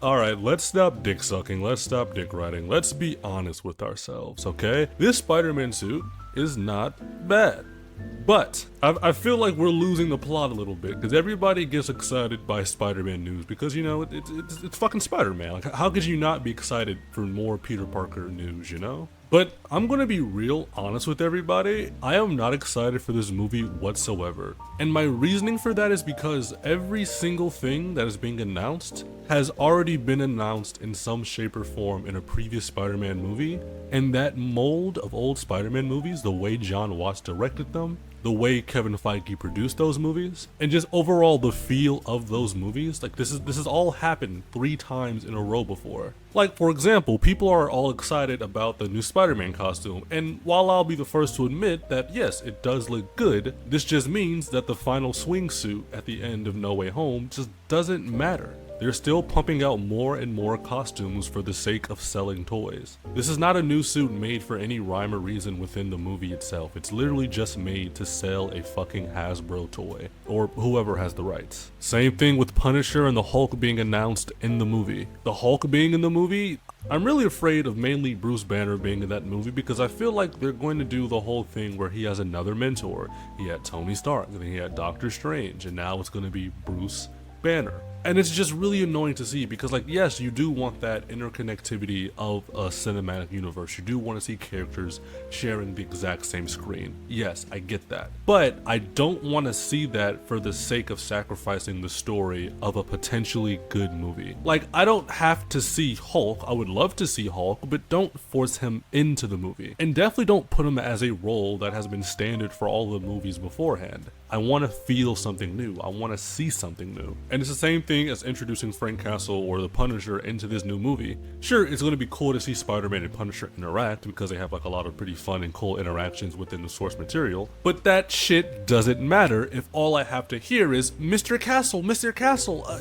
Alright, let's stop dick sucking, let's stop dick riding, let's be honest with ourselves, okay? This Spider-Man suit is not bad. But I feel like we're losing the plot a little bit because everybody gets excited by Spider-Man news because you know it's fucking Spider-Man. Like how could you not be excited for more Peter Parker news, you know? But I'm gonna be real honest with everybody. I am not excited for this movie whatsoever. And my reasoning for that is because every single thing that is being announced has already been announced in some shape or form in a previous Spider-Man movie. And that mold of old Spider-Man movies, the way John Watts directed them, the way Kevin Feige produced those movies, and just overall the feel of those movies, like this has all happened 3 times in a row before. Like for example, people are all excited about the new Spider-Man costume, and while I'll be the first to admit that yes, it does look good, this just means that the final swing suit at the end of No Way Home just doesn't matter. They're still pumping out more and more costumes for the sake of selling toys. This is not a new suit made for any rhyme or reason within the movie itself. It's literally just made to sell a fucking Hasbro toy, or whoever has the rights. Same thing with Punisher and the Hulk being announced in the movie. The Hulk being in the movie, I'm really afraid of mainly Bruce Banner being in that movie because I feel like they're going to do the whole thing where he has another mentor. He had Tony Stark, then he had Doctor Strange, and now it's going to be Bruce Banner. And it's just really annoying to see because like yes, you do want that interconnectivity of a cinematic universe. You do want to see characters sharing the exact same screen. Yes, I get that. But I don't want to see that for the sake of sacrificing the story of a potentially good movie. Like I don't have to see Hulk. I would love to see Hulk, but don't force him into the movie. And definitely don't put him as a role that has been standard for all the movies beforehand. I want to feel something new. I want to see something new. And it's the same thing as introducing Frank Castle or the Punisher into this new movie. Sure, it's going to be cool to see Spider-Man and Punisher interact because they have like a lot of pretty fun and cool interactions within the source material, but that shit doesn't matter if all I have to hear is Mr. Castle,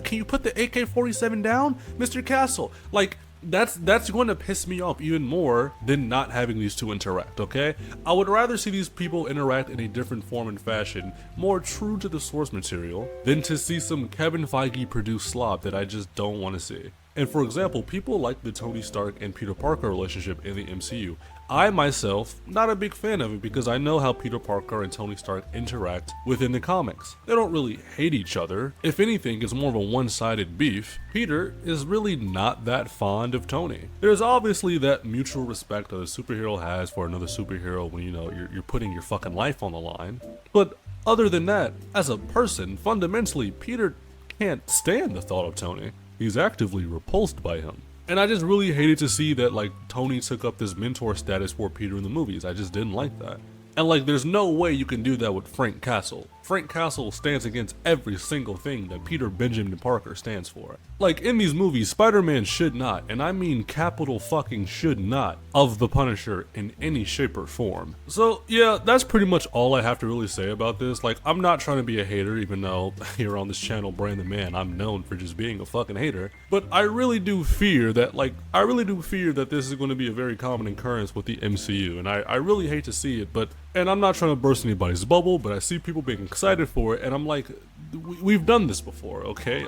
can you put the AK-47 down? Mr. Castle, like, that's going to piss me off even more than not having these two interact, okay? I would rather see these people interact in a different form and fashion, more true to the source material, than to see some Kevin Feige produced slop that I just don't want to see. And for example, people like the Tony Stark and Peter Parker relationship in the MCU. I myself, not a big fan of it because I know how Peter Parker and Tony Stark interact within the comics. They don't really hate each other. If anything, it's more of a one-sided beef. Peter is really not that fond of Tony. There's obviously that mutual respect that a superhero has for another superhero when you know you're putting your fucking life on the line. But other than that, as a person, fundamentally, Peter can't stand the thought of Tony. He's actively repulsed by him. And I just really hated to see that like Tony took up this mentor status for Peter in the movies. I just didn't like that. And like there's no way you can do that with Frank Castle. Frank Castle stands against every single thing that Peter Benjamin Parker stands for. Like in these movies, Spider-Man should not, and I mean capital fucking should not, of the Punisher in any shape or form. So yeah, that's pretty much all I have to really say about this. Like I'm not trying to be a hater, even though here on this channel, Brand the Man, I'm known for just being a fucking hater. But I really do fear that this is going to be a very common occurrence with the MCU, and I really hate to see it, and I'm not trying to burst anybody's bubble, but I see people being excited for it, and I'm like, we've done this before, okay?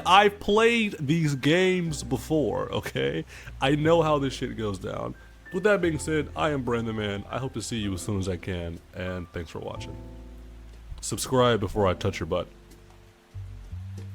I've played these games before, okay? I know how this shit goes down. With that being said, I am Brandon Man. I hope to see you as soon as I can, and thanks for watching. Subscribe before I touch your butt.